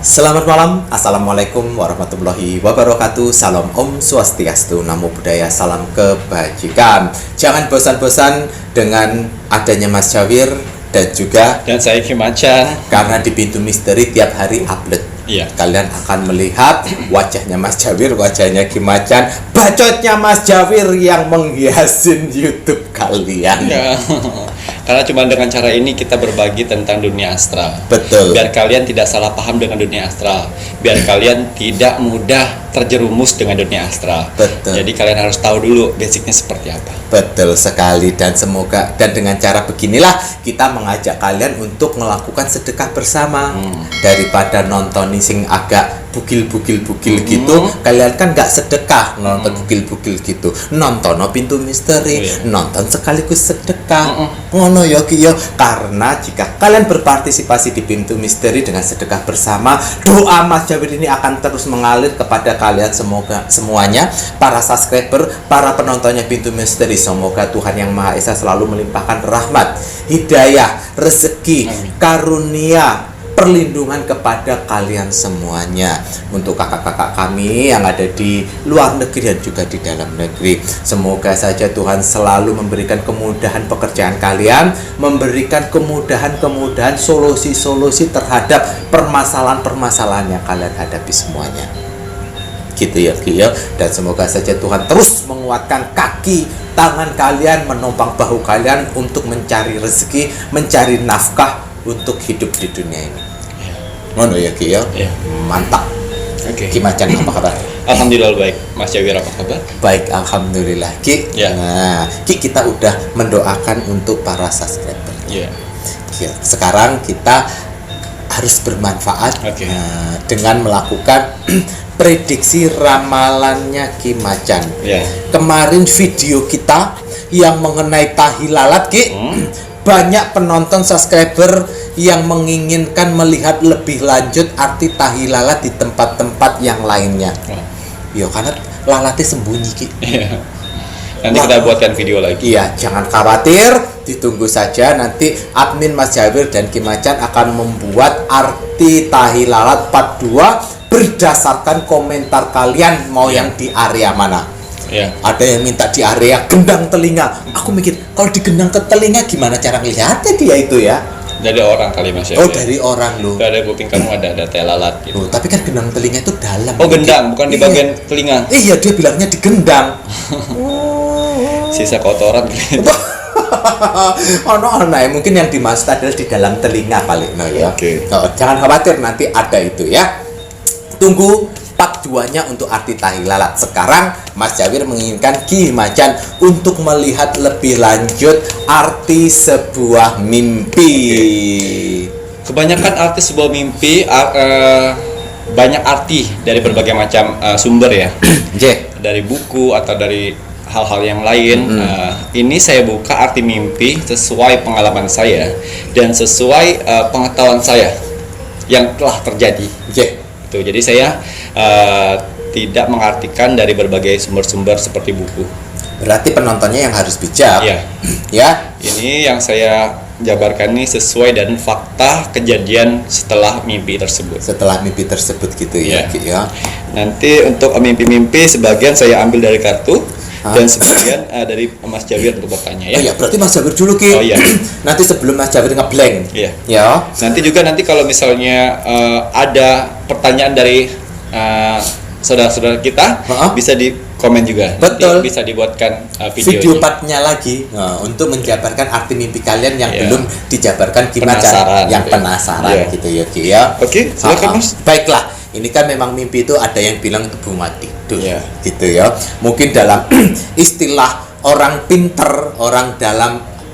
Selamat malam, Assalamualaikum warahmatullahi wabarakatuh. Salam Om Swastiastu, Namo Buddhaya, salam kebajikan. Jangan bosan-bosan dengan adanya Mas Jawir dan saya Kim Macan. Karena di Pintu Misteri tiap hari upload. Iya. Kalian akan melihat wajahnya Mas Jawir, wajahnya Kim Macan, bacotnya Mas Jawir yang menghiasin YouTube kalian. Ya. Karena cuma dengan cara ini kita berbagi tentang dunia astral. Betul. Biar kalian tidak salah paham dengan dunia astral. Biar kalian tidak mudah terjerumus dengan dunia astral. Betul. Jadi kalian harus tahu dulu basicnya seperti apa. Betul sekali, dan semoga dengan cara beginilah kita mengajak kalian untuk melakukan sedekah bersama. Daripada nonton sing agak bugil gitu, kalian kan nggak sedekah nonton bugil gitu, nonton Pintu Misteri, nonton sekaligus sedekah. Ngono ya Ki, karena jika kalian berpartisipasi di Pintu Misteri dengan sedekah bersama, doa Mas Jawir ini akan terus mengalir kepada kalian semuanya, para subscriber, para penontonnya Pintu Misteri. Semoga Tuhan Yang Maha Esa selalu melimpahkan rahmat, hidayah, rezeki, karunia, perlindungan kepada kalian semuanya. Untuk kakak-kakak kami yang ada di luar negeri dan juga di dalam negeri, semoga saja Tuhan selalu memberikan kemudahan pekerjaan kalian, memberikan kemudahan solusi terhadap permasalahan yang kalian hadapi semuanya. Gitu ya Ki ya. Dan semoga saja Tuhan terus menguatkan kaki tangan kalian, menopang bahu kalian untuk mencari rezeki, mencari nafkah untuk hidup di dunia ini. Ngono ya Ki ya. Mantap. Oke. Ki Macan apa kabar? Alhamdulillah baik. Mas Jawir apa kabar? Baik, alhamdulillah Ki. Ya. Nah, Ki, kita udah mendoakan untuk para subscriber. Iya. Sekarang kita harus bermanfaat dengan melakukan prediksi ramalannya Ki Macan. Kemarin video kita yang mengenai tahi lalat Ki, banyak penonton subscriber yang menginginkan melihat lebih lanjut arti tahi lalat di tempat-tempat yang lainnya. Ya karena lalatnya sembunyi Ki. Nanti kita buatkan video lagi. Iya, jangan khawatir, ditunggu saja, nanti admin Mas Jawir dan Kim Macan akan membuat arti tahi lalat part 2 berdasarkan komentar kalian mau yang di area mana. Ada yang minta di area gendang telinga. Aku mikir kalau digendang ke telinga gimana cara ngelihatnya dia itu ya? Dari orang kali Mas ya. Oh, dari orang loh. Dari kuping kamu ada tai lalat gitu. Oh, tapi kan gendang telinga itu dalam. Oh, gendang, bukan di bagian telinga. Iya, dia bilangnya digendang. Sisa kotoran gitu. Mungkin yang dimaksud adalah di dalam telinga paling ya. Jangan khawatir, nanti ada itu ya. Tunggu part 2-nya untuk arti tahi lalat. Sekarang Mas Jawir menginginkan Ki Macan untuk melihat lebih lanjut arti sebuah mimpi. Kebanyakan arti sebuah mimpi banyak arti dari berbagai macam sumber ya. Dari buku atau dari hal-hal yang lain. Ini saya buka arti mimpi sesuai pengalaman saya dan sesuai pengetahuan saya yang telah terjadi. Jadi saya tidak mengartikan dari berbagai sumber-sumber seperti buku. Berarti penontonnya yang harus bijak. Ya. Ini yang saya jabarkan ini sesuai dan fakta kejadian setelah mimpi tersebut. Gitu ya. Nanti untuk mimpi-mimpi sebagian saya ambil dari kartu dan sebagian dari Mas Jawir untuk bertanya ya. Oh iya, berarti Mas Jawir dulu Ki. Nanti sebelum Mas Jawir ngeblank. Ya. Nanti kalau misalnya ada pertanyaan dari saudara-saudara kita, bisa di komen juga. Betul. Nanti bisa dibuatkan video partnya lagi untuk menjabarkan arti mimpi kalian yang belum dijabarkan Ki Macan, yang penasaran gitu ya Ki ya. Oke, silakan Mas. Baiklah, ini kan memang mimpi itu ada yang bilang itu bunga tidur gitu ya. Mungkin dalam istilah orang pinter,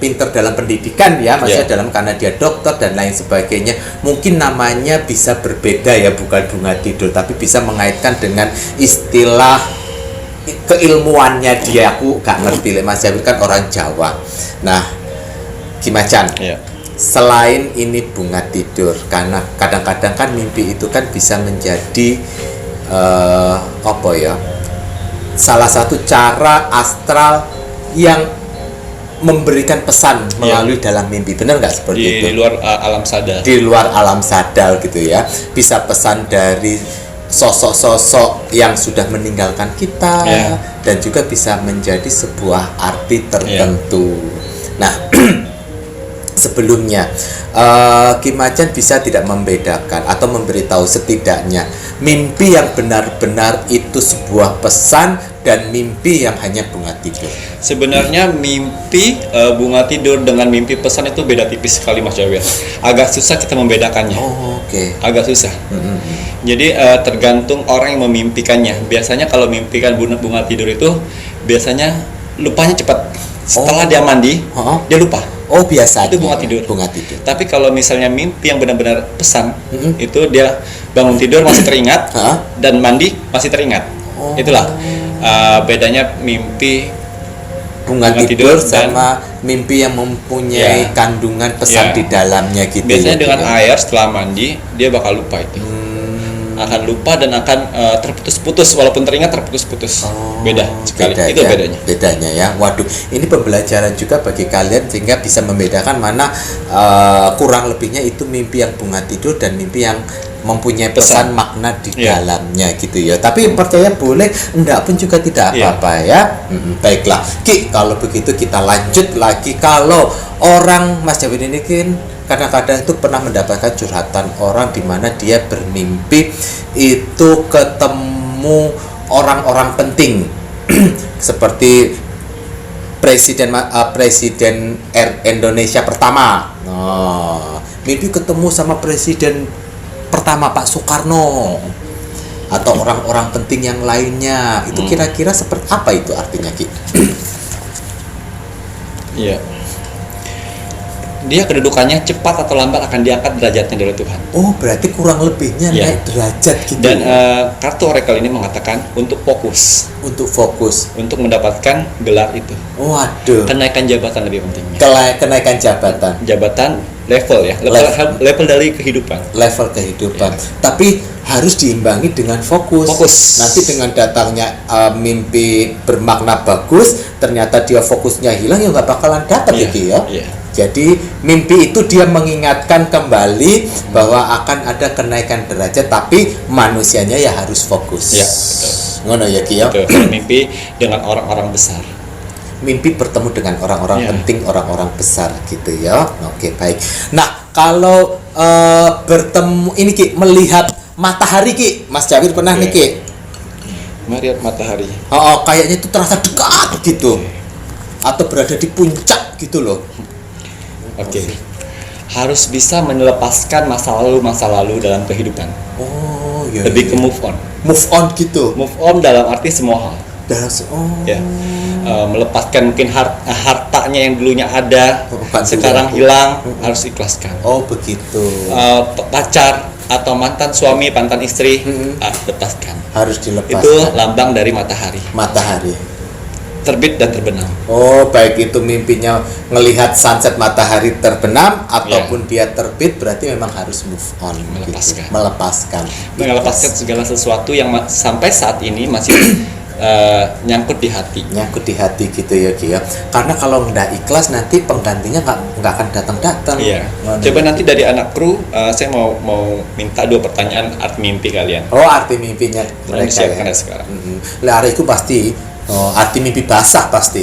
pinter dalam pendidikan ya, maksudnya dalam karena dia dokter dan lain sebagainya, mungkin namanya bisa berbeda ya, bukan bunga tidur, tapi bisa mengaitkan dengan istilah keilmuannya dia. Aku gak ngerti, Mas Jawir kan orang Jawa. Nah, Ki Macan, selain ini bunga tidur, karena kadang-kadang kan mimpi itu kan bisa menjadi salah satu cara astral yang memberikan pesan melalui dalam mimpi, benar nggak seperti itu? Di luar alam sadar. Di luar alam sadar gitu ya, bisa pesan dari sosok-sosok yang sudah meninggalkan kita, dan juga bisa menjadi sebuah arti tertentu. Nah, sebelumnya Ki Macan bisa tidak membedakan atau memberitahu setidaknya mimpi yang benar-benar itu sebuah pesan dan mimpi yang hanya bunga tidur. Sebenarnya mimpi bunga tidur dengan mimpi pesan itu beda tipis sekali, Mas Jawir. Agak susah kita membedakannya. Agak susah. Jadi tergantung orang yang memimpikannya. Biasanya kalau memimpikan bunga tidur itu biasanya lupanya cepat. Setelah dia mandi, dia lupa. Biasa itu bunga tidur. Bunga tidur. Tapi kalau misalnya mimpi yang benar-benar pesan, itu dia bangun tidur masih teringat, dan mandi masih teringat. Itulah bedanya mimpi bunga tidur sama mimpi yang mempunyai kandungan pesan di dalamnya gitu. Biasanya dengan air setelah mandi dia bakal lupa itu. Akan lupa dan akan terputus-putus, walaupun teringat terputus-putus. Beda sekali. Itu bedanya ya. Waduh, ini pembelajaran juga bagi kalian sehingga bisa membedakan mana kurang lebihnya itu mimpi yang bunga tidur dan mimpi yang mempunyai pesan makna di dalamnya gitu ya. Tapi percaya boleh, enggak pun juga tidak apa-apa ya. Baiklah, Ki, kalau begitu kita lanjut lagi. Kalau orang Mas Jawir ini kan kadang-kadang itu pernah mendapatkan curhatan orang di mana dia bermimpi itu ketemu orang-orang penting seperti Presiden Indonesia pertama. Mimpi ketemu sama Presiden pertama Pak Soekarno atau orang-orang penting yang lainnya. Itu kira-kira seperti apa itu artinya, Ki? Iya. Dia kedudukannya cepat atau lambat akan diangkat derajatnya dari Tuhan. Berarti kurang lebihnya naik derajat gitu. Dan kartu oracle ini mengatakan untuk fokus. Untuk mendapatkan gelar itu. Waduh. Kenaikan jabatan lebih pentingnya. Kenaikan jabatan. Jabatan level ya. Level dari kehidupan. Level kehidupan. Tapi harus diimbangi dengan fokus. Nanti dengan datangnya mimpi bermakna bagus, ternyata dia fokusnya hilang, ya nggak bakalan dapat gitu ya. Jadi mimpi itu dia mengingatkan kembali bahwa akan ada kenaikan derajat, tapi manusianya ya harus fokus. Ngono ya, Ki ya. Mimpi dengan orang-orang besar. Mimpi bertemu dengan orang-orang penting, orang-orang besar gitu ya. Oke, baik. Nah, kalau bertemu ini, Ki, melihat matahari, Ki. Mas Jawir pernah nih, Ki? Melihat matahari. Kayaknya itu terasa dekat gitu. Atau berada di puncak gitu loh. Harus bisa melepaskan masa lalu dalam kehidupan. Lebih ke move on. Move on gitu. Move on dalam arti semua hal. Melepaskan mungkin hartanya yang dulunya ada, sekarang hilang, harus ikhlaskan. Begitu. Pacar atau mantan suami, mantan istri, lepaskan. Harus dilepaskan. Itu lambang dari matahari. Terbit dan terbenam. Baik itu mimpinya ngelihat sunset matahari terbenam ataupun dia terbit, berarti memang harus move on. Melepaskan segala sesuatu yang sampai saat ini masih nyangkut di hati gitu ya, Ki ya. Karena kalau nggak ikhlas nanti penggantinya nggak akan datang. Coba nanti dari anak kru saya mau minta 2 pertanyaan arti mimpi kalian. Arti mimpinya mereka ya sekarang. Lariku pasti arti mimpi basah pasti.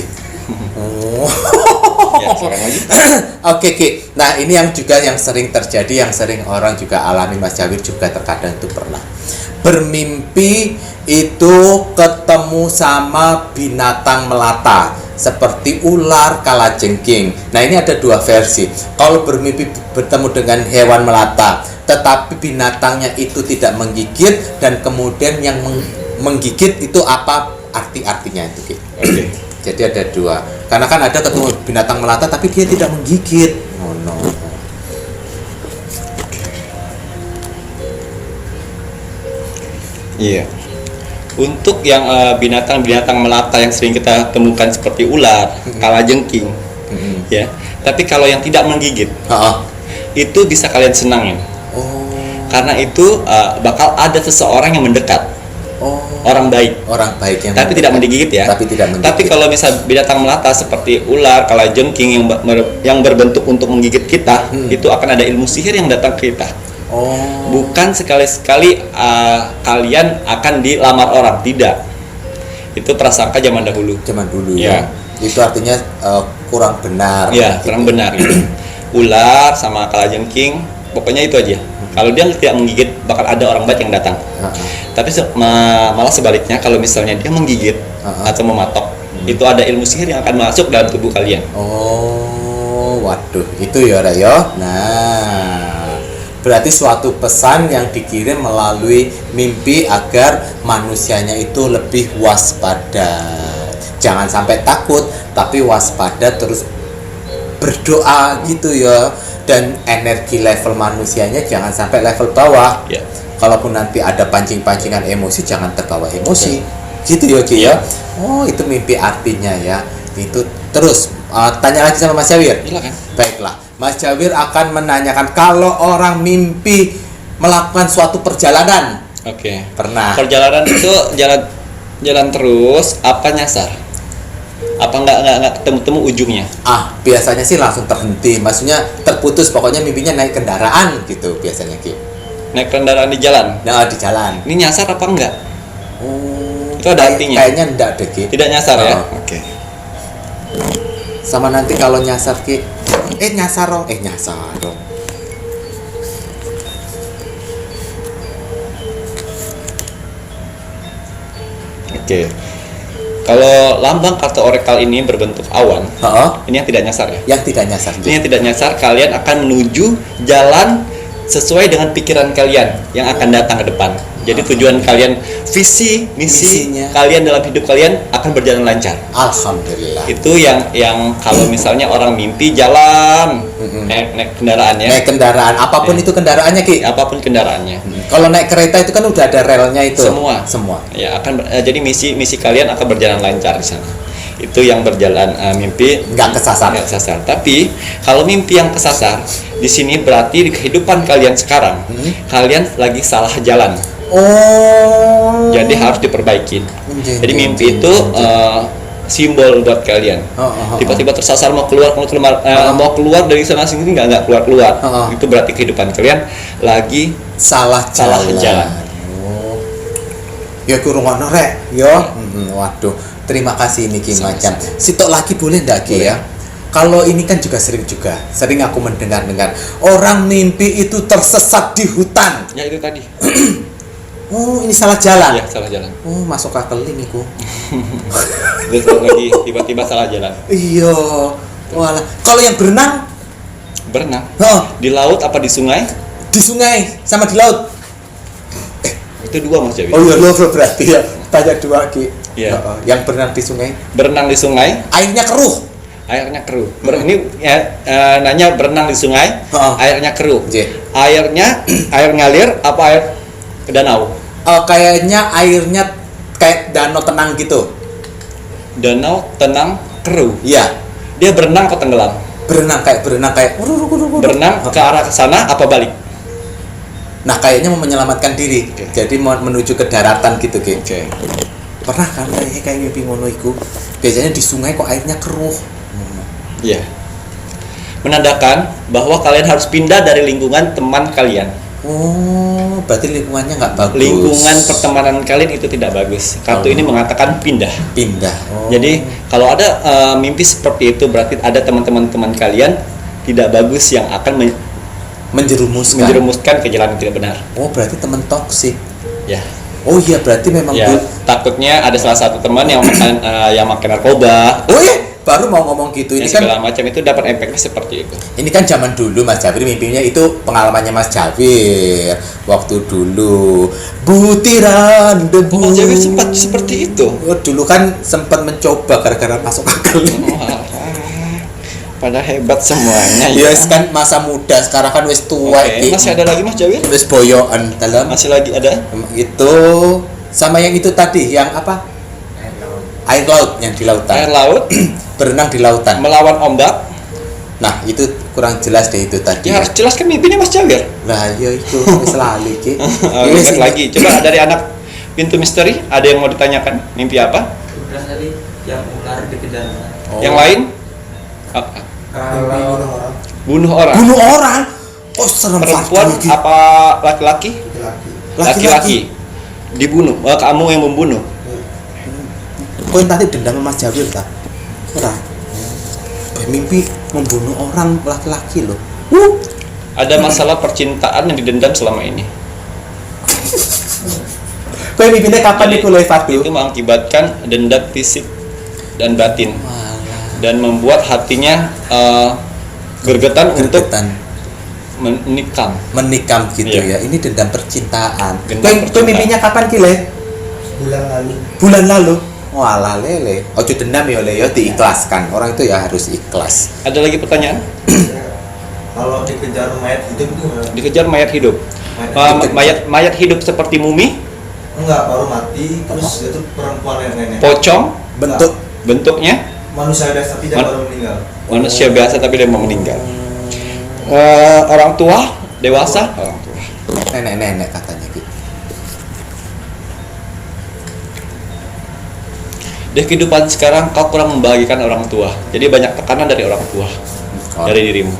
Sekarang lagi. Oke, Ki. Nah, ini yang juga yang sering terjadi, yang sering orang juga alami, Mas Jawir juga terkadang itu pernah bermimpi itu ketemu sama binatang melata seperti ular, kalajengking. Nah, ini ada 2 versi. Kalau bermimpi bertemu dengan hewan melata, tetapi binatangnya itu tidak menggigit, dan kemudian yang menggigit itu apa artinya itu, Ki? Jadi ada 2. Karena kan ada ketemu binatang melata tapi dia tidak menggigit. Untuk yang binatang-binatang melata yang sering kita temukan seperti ular, kalajengking, tapi kalau yang tidak menggigit, itu bisa kalian senangin. Karena itu bakal ada seseorang yang mendekat. Orang baik. Orang baik yang Tapi tidak menggigit ya. Tapi tidak menggigit. Tapi kalau misal binatang melata seperti ular, kalajengking yang berbentuk untuk menggigit kita, itu akan ada ilmu sihir yang datang ke kita. Bukan sekali-sekali kalian akan dilamar orang, tidak. Itu prasangka zaman dahulu. Zaman dulu ya. Itu artinya kurang benar. Ya, kurang benar. Ular sama kalajengking, pokoknya itu aja. Kalau dia tidak menggigit, bakal ada orang baik yang datang. Tapi malah sebaliknya, kalau misalnya dia menggigit atau mematok, itu ada ilmu sihir yang akan masuk dalam tubuh kalian. Waduh, itu ya Rayo. Nah, berarti suatu pesan yang dikirim melalui mimpi agar manusianya itu lebih waspada. Jangan sampai takut, tapi waspada, terus berdoa gitu ya. Dan energi level manusianya jangan sampai level bawah. Kalaupun nanti ada pancing-pancingan emosi, jangan terbawa emosi. Gitu ya Ki ya. Itu mimpi artinya ya. Itu terus tanya lagi sama Mas Jawir. Silakan. Baiklah, Mas Jawir akan menanyakan kalau orang mimpi melakukan suatu perjalanan. Pernah. Perjalanan itu jalan terus, apa nyasar? Apa nggak ketemu ujungnya? Biasanya sih langsung terhenti, maksudnya terputus, pokoknya mimpinya naik kendaraan gitu biasanya Ki. Naik kendaraan di jalan? Nah, di jalan. Ini nyasar apa enggak? Itu ada artinya? Kayaknya enggak deh Ki. Tidak nyasar ya? Sama nanti kalau nyasar Ki, nyasar dong. Kalau lambang kartu orakel ini berbentuk awan, ini yang tidak nyasar ya? Yang tidak nyasar. Ini yang tidak nyasar, kalian akan menuju jalan sesuai dengan pikiran kalian yang akan datang ke depan. Jadi tujuan kalian, misinya kalian dalam hidup kalian akan berjalan lancar. Alhamdulillah. Itu yang kalau misalnya orang mimpi jalan, naik kendaraan ya. Naik kendaraan, apapun itu kendaraannya Ki. Apapun kendaraannya. Kalau naik kereta itu kan udah ada relnya itu. Semua. Ya jadi misi kalian akan berjalan lancar di sana. Itu yang berjalan mimpi nggak kesasar. Tapi kalau mimpi yang kesasar, di sini berarti di kehidupan kalian sekarang, kalian lagi salah jalan. Jadi harus diperbaikin. Jadi mimpi itu simbol buat kalian. Tiba-tiba tersasar mau keluar dari sana sini nggak keluar. Itu berarti kehidupan kalian lagi salah jalan. Ya kurungono rek, yo. Waduh, terima kasih ini Ki macam. Sitok lagi boleh ndak Ki ya? Kalau ini kan juga sering aku mendengar orang mimpi itu tersesat di hutan. Ya itu tadi. Ini salah jalan. Ya, salah jalan. Masuk akal ini ku. Terus lagi tiba-tiba salah jalan. Iya. Walah. Kalau yang berenang? Di laut apa di sungai? Di sungai sama di laut. Itu dua Mas Jawi. Iya, berarti ya. Tanya dua Ki. Iya. Yang berenang di sungai? Berenang di sungai. Airnya keruh. Ini ya, nanya berenang di sungai. Airnya keruh. Air ngalir apa air ke danau? Kayaknya airnya kayak danau tenang gitu. Danau tenang keruh. Iya. Dia berenang atau tenggelam? Berenang kayak Berenang ke arah sana apa balik? Nah, kayaknya mau menyelamatkan diri. Jadi mau menuju ke daratan gitu, Ki. Pernah kan kayak mimpi ngono iku. Biasanya di sungai kok airnya keruh. Iya. Menandakan bahwa kalian harus pindah dari lingkungan teman kalian. Berarti lingkungannya nggak bagus. Lingkungan pertemanan kalian itu tidak bagus. Kartu ini mengatakan pindah. Jadi kalau ada mimpi seperti itu, berarti ada teman-teman kalian tidak bagus yang akan menjerumuskan ke jalan yang tidak benar. Berarti teman toksik. Ya. Iya, berarti memang takutnya ada salah satu teman yang makan narkoba. Baru mau ngomong gitu. Ini segala macam itu dapat efeknya seperti itu. Ini kan zaman dulu Mas Jawir mimpinya itu pengalamannya Mas Jawir waktu dulu. Butiran debu. Mas Jawir sempat seperti itu. Dulu kan sempat mencoba gara-gara masuk akal. Pada hebat semuanya. Yes kan masa muda, sekarang kan wis tua. Masih ada lagi Mas Jawir? Wis boyoan dalam. Masih lagi ada? Itu sama yang itu tadi, yang apa? Air laut yang di lautan. Air laut. Berenang di lautan. Melawan ombak. Nah, itu kurang jelas deh itu tadi. Ya harus jelaskan mimpinya Mas Jawir. Nah, ya itu wis lali Ki. Ingat lagi. Coba dari anak pintu misteri, ada yang mau ditanyakan? Mimpi apa? Udah tadi yang ular dikejar. Yang lain? Kalau Bunuh orang. Bunuh orang. Oh, serem Perempuan Fadli. apa laki-laki? Laki-laki. Dibunuh. Kamu yang membunuh. Kau yang tadi dendam sama Mas Jawir tak? Ora. Mimpi membunuh orang laki-laki loh. Ada masalah percintaan yang didendam selama ini. Kau mimpinya kapan nih kuliah Fadli? Itu mengakibatkan dendam fisik dan batin. Dan membuat hatinya gergetan untuk menikam gitu Iya. ya. Ini dendam percintaan. Dendam Kau percintaan. mimpinya kapan kile? bulan Bulan lalu. lalu. Walah lele. Ojo dendam ya le, ya diikhlaskan. Orang itu ya harus ikhlas. Ada lagi pertanyaan? Kalau dikejar mayat hidup itu gimana? Dikejar mayat hidup. Mayat hidup seperti mumi, Enggak, baru mati terus itu perempuan nenek. pocong, bentuknya Manusia biasa tapi dia baru meninggal. manusia biasa tapi dia mau meninggal. Orang tua, dewasa, orang tua. Nenek-nenek katanya gitu. Di kehidupan sekarang kau kurang membahagiakan orang tua. Jadi banyak tekanan dari orang tua, dari dirimu.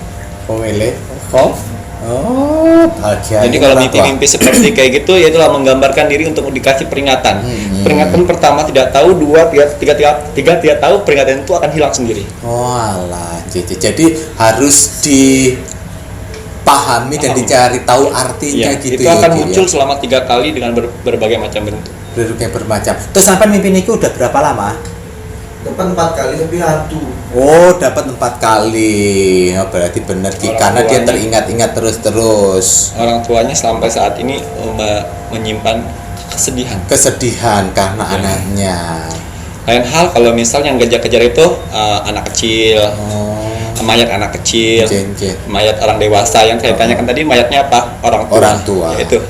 Oh mele. Oh, bahagia. Jadi kalau mimpi-mimpi seperti kayak gitu, ya itulah menggambarkan diri untuk dikasih peringatan. Peringatan pertama tidak tahu, dua, tiga tidak tahu, peringatan itu akan hilang sendiri. Oh alah, jadi harus dipahami dan dicari tahu artinya Ya, gitu. itu akan Ki, muncul selama 3 kali dengan berbagai macam bentuk. bentuknya bermacam. Terus sampai mimpi niku udah berapa lama? Dapat 4 kali tapi hantu. Oh, dapat 4 kali. Oh, berarti benar Ki, Orang karena dia tuanya. teringat-ingat terus-terus. Orang tuanya sampai saat ini menyimpan kesedihan Karena anaknya. Lain hal kalau misalnya yang kejar-kejar itu anak kecil, Oh, mayat anak kecil, Jen. mayat orang dewasa. Yang saya tanyakan tadi mayatnya apa? Orang tua. Orang tua. Yaitu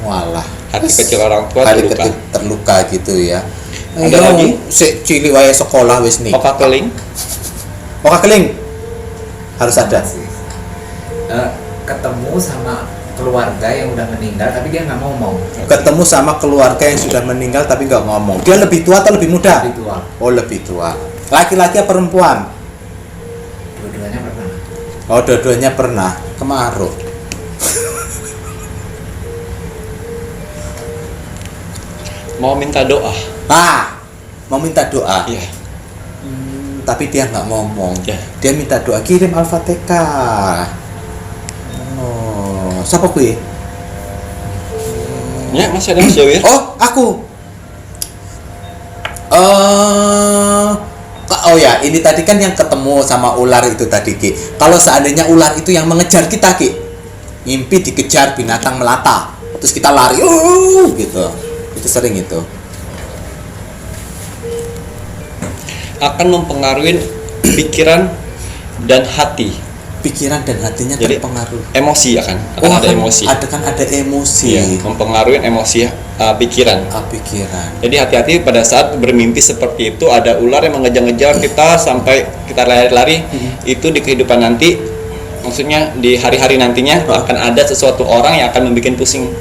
Walah. hati kecil orang tua Hati terluka. kecil terluka gitu ya. Ada lagi? Si cilik wae sekolah wis nih. Oka keling. Oka keling. Harus ada. Ketemu sama keluarga yang udah meninggal tapi dia nggak ngomong. Ketemu sama keluarga yang sudah meninggal tapi nggak ngomong. Dia lebih tua atau lebih muda? Lebih tua. Oh, lebih tua. Laki-laki atau perempuan? Dua-duanya pernah. Oh, dua-duanya pernah. Kemaruk. Mau minta doa. Mau minta doa. Iya. Tapi dia nggak ngomong. Ya. Dia minta doa, kirim Al-Fatihah. Oh, siapa kuwi? Ya, masih ada Mas Jawir. Oh, aku. Oh ya, ini tadi kan yang ketemu sama ular itu tadi Ki. Kalau seandainya ular itu yang mengejar kita Ki, mimpi dikejar binatang melata, terus kita lari, gitu. Itu sering itu. Akan mempengaruhi pikiran dan hati. Pikiran dan hatinya Jadi, terpengaruh. Emosi akan ada emosi. Ada emosi. Iya, mempengaruhi emosi pikiran. Pikiran. Jadi hati-hati pada saat bermimpi seperti itu, ada ular yang mengejar-ngejar kita sampai kita lari-lari. Itu di kehidupan nanti, maksudnya di hari-hari nantinya akan ada sesuatu orang yang akan membuat pusing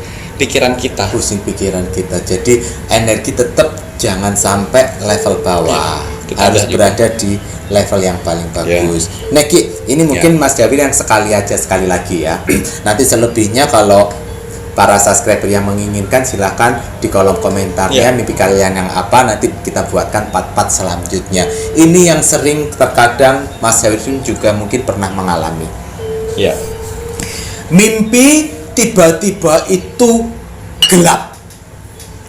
pikiran kita. Pusing pikiran kita. Jadi energi tetap jangan sampai level bawah. Kita Harus ada berada di level yang paling bagus. Neki, ini mungkin Mas Dawir yang sekali lagi ya. Nanti selebihnya kalau para subscriber yang menginginkan silahkan di kolom komentarnya mimpi kalian yang apa, nanti kita buatkan part-part selanjutnya. Ini yang sering terkadang Mas Dawir juga mungkin pernah mengalami. Ya. Mimpi tiba-tiba itu gelap.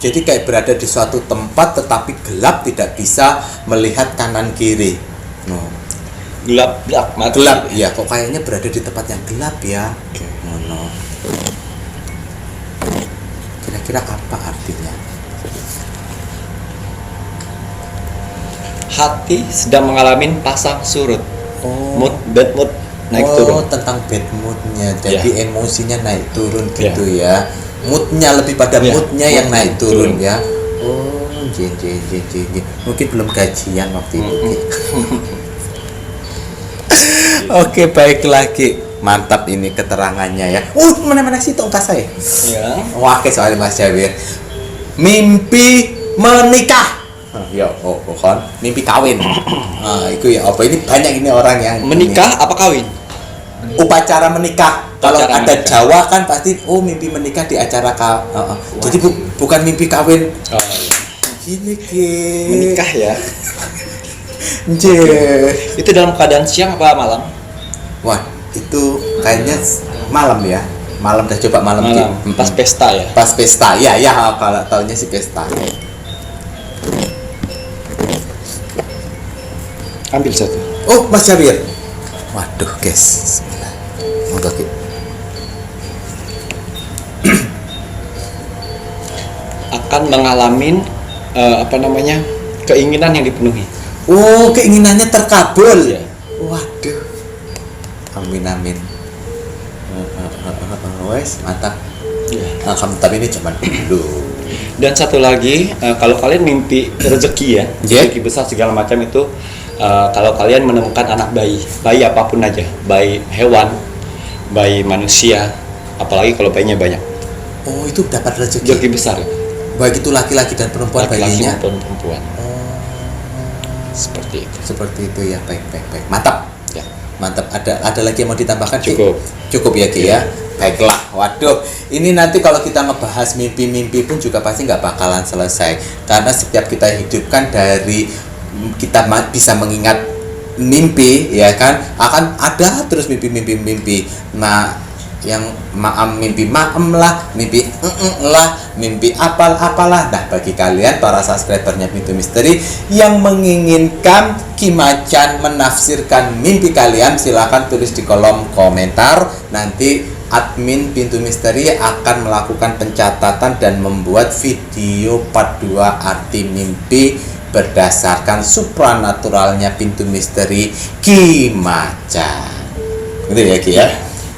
Jadi kayak berada di suatu tempat tetapi gelap, tidak bisa melihat kanan kiri. No. Gelap mati. Gelap, ya kok kayaknya berada di tempat yang gelap ya. No. Kira-kira apa artinya? Hati sedang mengalami pasang surut. Bad mood naik turun. Tentang bad moodnya. Jadi emosinya naik turun gitu ya. Moodnya lebih pada moodnya yang naik turun ya. Oh, mungkin belum gajian waktu itu. Oke, baik lagi. Mantap ini keterangannya ya. Mana sih tongkat saya? Ya. Wah, soal Mas Jawir. mimpi menikah. Ya, kan mimpi kawin. Itu ya apa ini banyak ini orang yang Menikah apa kawin? upacara menikah. Kalau Upacara ada menikah. Jawa kan pasti mimpi menikah di acara jadi bukan mimpi kawin. Oh, iya. Gini ke Menikah ya. Nje. Itu dalam keadaan siang apa malam? Wah, itu kayaknya malam ya. Malam dah coba malam. Malam. Ki. Pas pesta ya. Pas pesta. Ya, kalau tahunya sih pesta. Ambil satu. Oh, Mas Jabir. Waduh, guys. Bismillah. Monggo Ki. Akan mengalami keinginan yang dipenuhi. Oh, keinginannya terkabul. Iya. Waduh. Amin. Wes, mantap. Tapi ini cuman dulu. Dan satu lagi, kalau kalian mimpi rezeki ya, Yeah. rezeki besar segala macam itu, kalau kalian menemukan anak bayi apapun aja, bayi hewan, bayi manusia, apalagi kalau bayinya banyak, Oh, itu dapat rezeki. rezeki besar ya. Baik itu laki-laki dan perempuan Laki-laki bayinya. maupun perempuan. Seperti itu. Seperti itu ya, baik. Mantap. Ya. Mantap. Ada lagi yang mau ditambahkan? Ki? Cukup Ya Ki ya. Baiklah. Waduh, ini nanti kalau kita ngebahas mimpi-mimpi pun juga pasti nggak bakalan selesai, karena setiap kita hidup kan dari kita bisa mengingat mimpi ya kan, akan ada terus mimpi. Nah, yang mimpi maem lah, mimpi lah, mimpi apalah. Nah, bagi kalian para subscribernya Pintu Misteri yang menginginkan Ki Macan menafsirkan mimpi kalian, silakan tulis di kolom komentar. Nanti admin Pintu Misteri akan melakukan pencatatan dan membuat video part 2 arti mimpi berdasarkan supranaturalnya Pintu Misteri Ki Macan. Gitu ya Ki ya.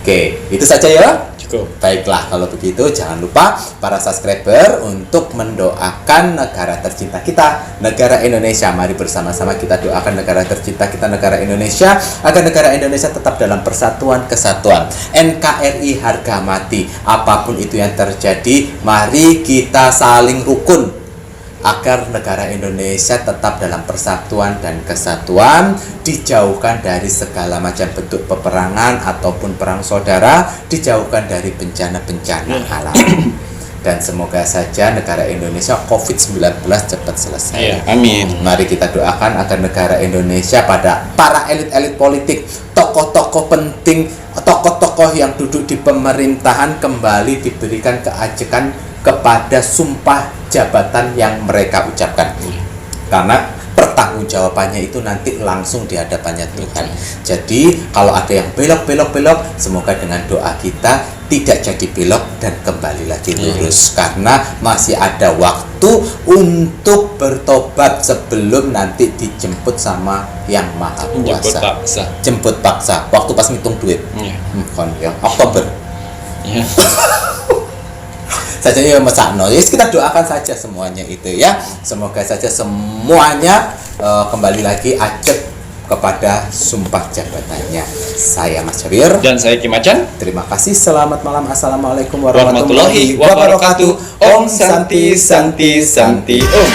Oke, itu saja ya. Cukup. Baiklah, kalau begitu jangan lupa para subscriber untuk mendoakan negara tercinta kita, negara Indonesia. Mari bersama-sama kita doakan negara tercinta kita, negara Indonesia, agar negara Indonesia tetap dalam persatuan kesatuan. NKRI harga mati. Apapun itu yang terjadi, mari kita saling rukun agar negara Indonesia tetap dalam persatuan dan kesatuan, dijauhkan dari segala macam bentuk peperangan ataupun perang saudara, dijauhkan dari bencana-bencana alam. Dan semoga saja negara Indonesia COVID-19 cepat selesai. Ya, amin. Mari kita doakan agar negara Indonesia, pada para elit-elit politik, tokoh-tokoh penting, tokoh-tokoh yang duduk di pemerintahan kembali diberikan keajekan kepada sumpah jabatan yang mereka ucapkan. Karena pertanggungjawabannya itu nanti langsung di hadapannya Tuhan. Jadi kalau ada yang belok, semoga dengan doa kita tidak jadi belok dan kembali lagi lurus. Karena masih ada waktu untuk bertobat sebelum nanti dijemput sama Yang Maha Kuasa. Jemput paksa. Waktu pas ngitung duit. Ya. Oktober. Ya. Saja ya mesakno. Yes, kita doakan saja semuanya itu ya. Semoga saja semuanya kembali lagi ajak kepada sumpah jabatannya. Saya Mas Jabir Dan saya Ki Macan. Terima kasih. Selamat malam. Assalamualaikum Warahmatullahi wabarakatuh. Om Santi Santi Santi Om.